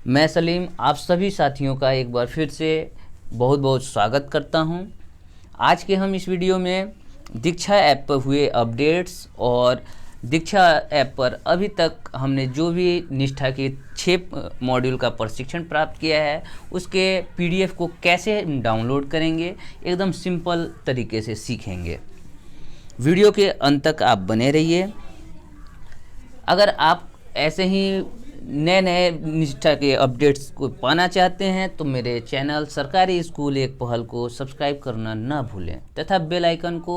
मैं सलीम आप सभी साथियों का एक बार फिर से बहुत बहुत स्वागत करता हूं। आज के हम इस वीडियो में दीक्षा ऐप पर हुए अपडेट्स और दीक्षा ऐप पर अभी तक हमने जो भी निष्ठा के 6 मॉड्यूल का प्रशिक्षण प्राप्त किया है उसके पीडीएफ को कैसे डाउनलोड करेंगे, एकदम सिंपल तरीके से सीखेंगे। वीडियो के अंत तक आप बने रहिए। अगर आप ऐसे ही नए नए निष्ठा के अपडेट्स को पाना चाहते हैं तो मेरे चैनल सरकारी स्कूल एक पहल को सब्सक्राइब करना ना भूलें तथा बेल आइकन को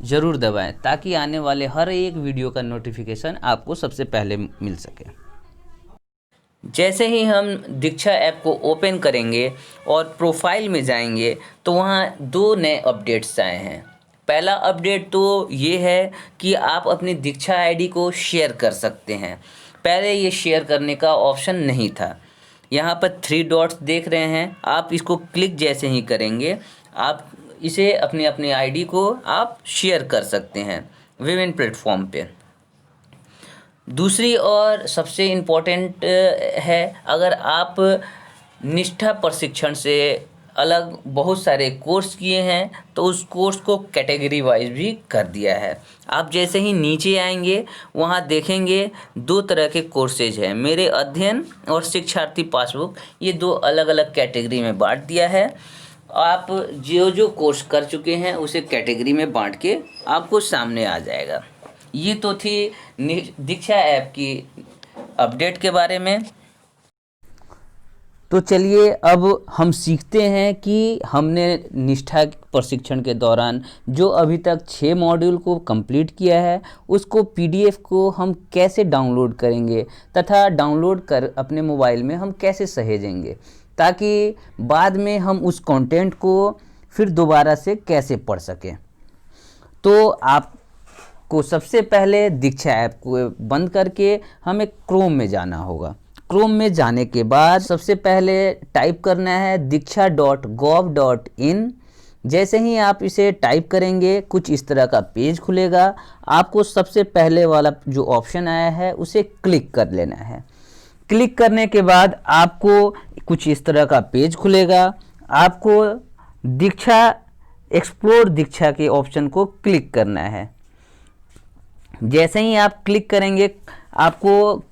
ज़रूर दबाएं ताकि आने वाले हर एक वीडियो का नोटिफिकेशन आपको सबसे पहले मिल सके। जैसे ही हम दीक्षा ऐप को ओपन करेंगे और प्रोफाइल में जाएंगे तो वहाँ 2 नए अपडेट्स आए हैं। पहला अपडेट तो ये है कि आप अपनी दीक्षा आईडी को शेयर कर सकते हैं। पहले ये शेयर करने का ऑप्शन नहीं था। यहाँ पर 3 डॉट्स देख रहे हैं, आप इसको क्लिक जैसे ही करेंगे आप इसे अपनी आईडी को आप शेयर कर सकते हैं विभिन्न प्लेटफॉर्म पे। दूसरी और सबसे इम्पोर्टेंट है, अगर आप निष्ठा प्रशिक्षण से अलग बहुत सारे कोर्स किए हैं तो उस कोर्स को कैटेगरी वाइज भी कर दिया है। आप जैसे ही नीचे आएंगे वहाँ देखेंगे 2 तरह के कोर्सेज हैं, मेरे अध्ययन और शिक्षार्थी पासबुक। ये 2 अलग अलग कैटेगरी में बांट दिया है। आप जो जो कोर्स कर चुके हैं उसे कैटेगरी में बांट के आपको सामने आ जाएगा। ये तो थी दीक्षा ऐप की अपडेट के बारे में। तो चलिए अब हम सीखते हैं कि हमने निष्ठा प्रशिक्षण के दौरान जो अभी तक 6 मॉड्यूल को कंप्लीट किया है उसको पीडीएफ को हम कैसे डाउनलोड करेंगे तथा डाउनलोड कर अपने मोबाइल में हम कैसे सहेजेंगे ताकि बाद में हम उस कंटेंट को फिर दोबारा से कैसे पढ़ सकें। तो आपको सबसे पहले दीक्षा ऐप को बंद करके हमें क्रोम में जाना होगा। क्रोम में जाने के बाद सबसे पहले टाइप करना है diksha.gov.in। जैसे ही आप इसे टाइप करेंगे कुछ इस तरह का पेज खुलेगा। आपको सबसे पहले वाला जो ऑप्शन आया है उसे क्लिक कर लेना है। क्लिक करने के बाद आपको कुछ इस तरह का पेज खुलेगा। आपको दीक्षा एक्सप्लोर दीक्षा के ऑप्शन को क्लिक करना है। जैसे ही आप क्लिक करेंगे आपको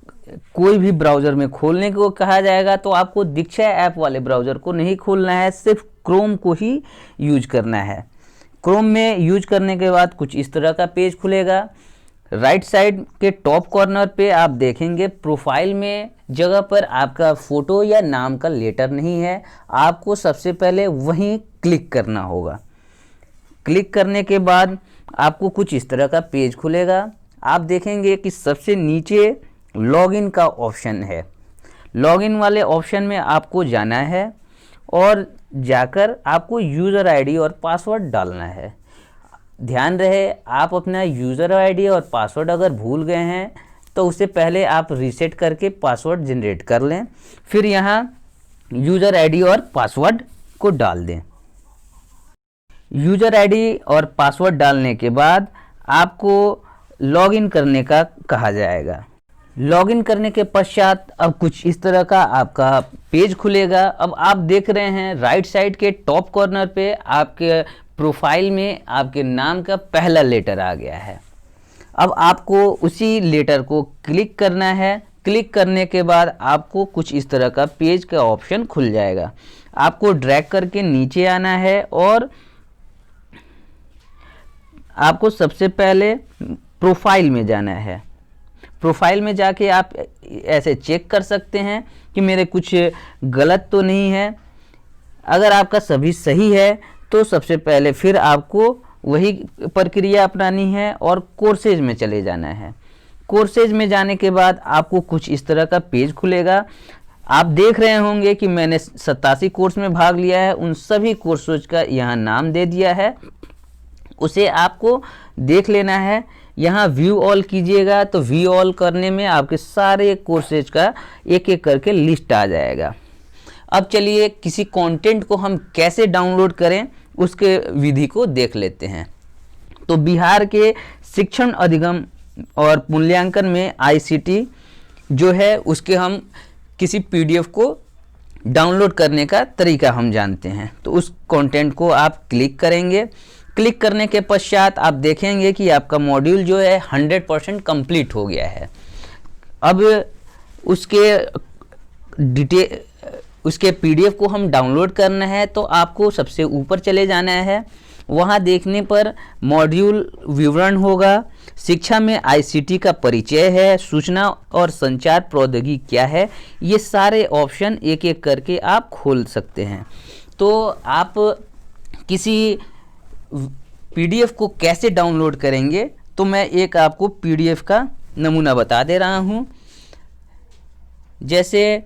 कोई भी ब्राउज़र में खोलने को कहा जाएगा, तो आपको दीक्षा ऐप वाले ब्राउज़र को नहीं खोलना है, सिर्फ क्रोम को ही यूज करना है। क्रोम में यूज करने के बाद कुछ इस तरह का पेज खुलेगा। राइट साइड के टॉप कॉर्नर पे आप देखेंगे प्रोफाइल में जगह पर आपका फ़ोटो या नाम का लेटर नहीं है, आपको सबसे पहले वहीं क्लिक करना होगा। क्लिक करने के बाद आपको कुछ इस तरह का पेज खुलेगा। आप देखेंगे कि सबसे नीचे लॉगिन का ऑप्शन है। लॉगिन वाले ऑप्शन में आपको जाना है और जाकर आपको यूज़र आईडी और पासवर्ड डालना है। ध्यान रहे, आप अपना यूज़र आईडी और पासवर्ड अगर भूल गए हैं तो उससे पहले आप रीसेट करके पासवर्ड जनरेट कर लें, फिर यहाँ यूज़र आईडी और पासवर्ड को डाल दें। यूज़र आईडी और पासवर्ड डालने के बाद आपको लॉगिन करने का कहा जाएगा। लॉगिन करने के पश्चात अब कुछ इस तरह का आपका पेज खुलेगा। अब आप देख रहे हैं राइट साइड के टॉप कॉर्नर पे आपके प्रोफाइल में आपके नाम का पहला लेटर आ गया है। अब आपको उसी लेटर को क्लिक करना है। क्लिक करने के बाद आपको कुछ इस तरह का पेज का ऑप्शन खुल जाएगा। आपको ड्रैग करके नीचे आना है और आपको सबसे पहले प्रोफाइल में जाना है। प्रोफाइल में जाके आप ऐसे चेक कर सकते हैं कि मेरे कुछ गलत तो नहीं है। अगर आपका सभी सही है तो सबसे पहले फिर आपको वही प्रक्रिया अपनानी है और कोर्सेज में चले जाना है। कोर्सेज में जाने के बाद आपको कुछ इस तरह का पेज खुलेगा। आप देख रहे होंगे कि मैंने 87 कोर्स में भाग लिया है, उन सभी कोर्सेज का यहाँ नाम दे दिया है, उसे आपको देख लेना है। यहाँ व्यू ऑल कीजिएगा तो व्यू ऑल करने में आपके सारे कोर्सेज का एक एक करके लिस्ट आ जाएगा। अब चलिए किसी कंटेंट को हम कैसे डाउनलोड करें उसके विधि को देख लेते हैं। तो बिहार के शिक्षण अधिगम और मूल्यांकन में आईसीटी जो है उसके हम किसी पीडीएफ को डाउनलोड करने का तरीका हम जानते हैं। तो उस कंटेंट को आप क्लिक करेंगे। क्लिक करने के पश्चात आप देखेंगे कि आपका मॉड्यूल जो है 100% कंप्लीट हो गया है। अब उसके पीडीएफ को हम डाउनलोड करना है, तो आपको सबसे ऊपर चले जाना है। वहाँ देखने पर मॉड्यूल विवरण होगा, शिक्षा में आईसीटी का परिचय है, सूचना और संचार प्रौद्योगिकी क्या है, ये सारे ऑप्शन एक एक करके आप खोल सकते हैं। तो आप किसी पीडीएफ को कैसे डाउनलोड करेंगे, तो मैं एक आपको पीडीएफ का नमूना बता दे रहा हूँ। जैसे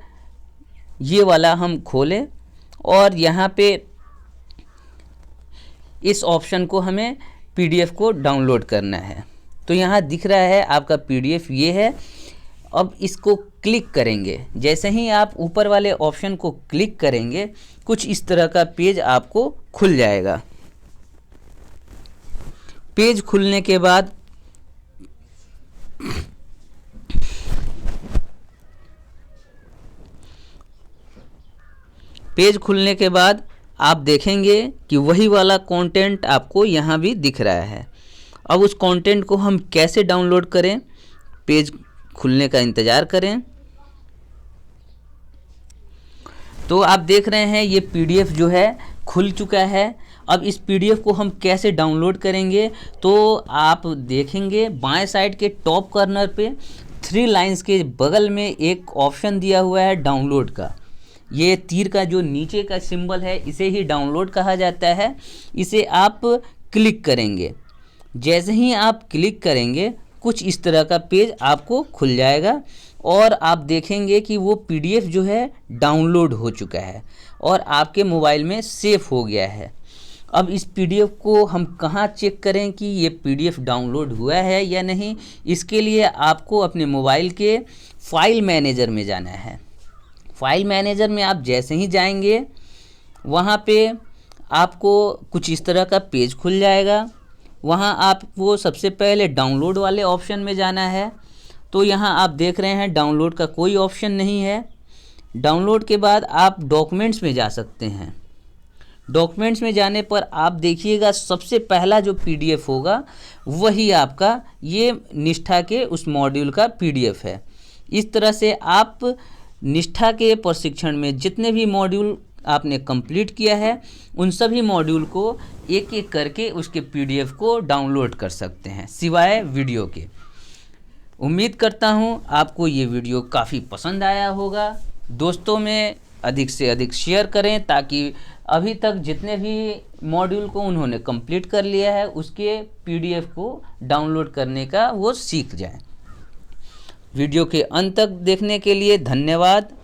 ये वाला हम खोलें और यहाँ पे इस ऑप्शन को हमें पीडीएफ को डाउनलोड करना है। तो यहाँ दिख रहा है आपका पीडीएफ ये है। अब इसको क्लिक करेंगे। जैसे ही आप ऊपर वाले ऑप्शन को क्लिक करेंगे, कुछ इस तरह का पेज आपको खुल जाएगा। पेज खुलने के बाद आप देखेंगे कि वही वाला कंटेंट आपको यहाँ भी दिख रहा है। अब उस कंटेंट को हम कैसे डाउनलोड करें, पेज खुलने का इंतज़ार करें। तो आप देख रहे हैं ये पीडीएफ जो है खुल चुका है। अब इस पीडीएफ को हम कैसे डाउनलोड करेंगे, तो आप देखेंगे बाएं साइड के टॉप कॉर्नर पे 3 लाइंस के बगल में एक ऑप्शन दिया हुआ है डाउनलोड का। ये तीर का जो नीचे का सिंबल है, इसे ही डाउनलोड कहा जाता है। इसे आप क्लिक करेंगे। जैसे ही आप क्लिक करेंगे, कुछ इस तरह का पेज आपको खुल जाएगा और आप देखेंगे कि वो पीडीएफ जो है डाउनलोड हो चुका है और आपके मोबाइल में सेव हो गया है। अब इस पीडीएफ को हम कहाँ चेक करें कि ये पीडीएफ डाउनलोड हुआ है या नहीं, इसके लिए आपको अपने मोबाइल के फाइल मैनेजर में जाना है। फाइल मैनेजर में आप जैसे ही जाएंगे, वहाँ पे आपको कुछ इस तरह का पेज खुल जाएगा। वहाँ आपको सबसे पहले डाउनलोड वाले ऑप्शन में जाना है। तो यहाँ आप देख रहे हैं डाउनलोड का कोई ऑप्शन नहीं है। डाउनलोड के बाद आप डॉक्यूमेंट्स में जा सकते हैं। डॉक्यूमेंट्स में जाने पर आप देखिएगा सबसे पहला जो पीडीएफ होगा वही आपका ये निष्ठा के उस मॉड्यूल का पीडीएफ है। इस तरह से आप निष्ठा के प्रशिक्षण में जितने भी मॉड्यूल आपने कंप्लीट किया है, उन सभी मॉड्यूल को एक एक करके उसके पीडीएफ को डाउनलोड कर सकते हैं, सिवाय वीडियो के। उम्मीद करता हूँ आपको ये वीडियो काफ़ी पसंद आया होगा। दोस्तों में अधिक से अधिक शेयर करें ताकि अभी तक जितने भी मॉड्यूल को उन्होंने कंप्लीट कर लिया है उसके पीडीएफ को डाउनलोड करने का वो सीख जाएं। वीडियो के अंत तक देखने के लिए धन्यवाद।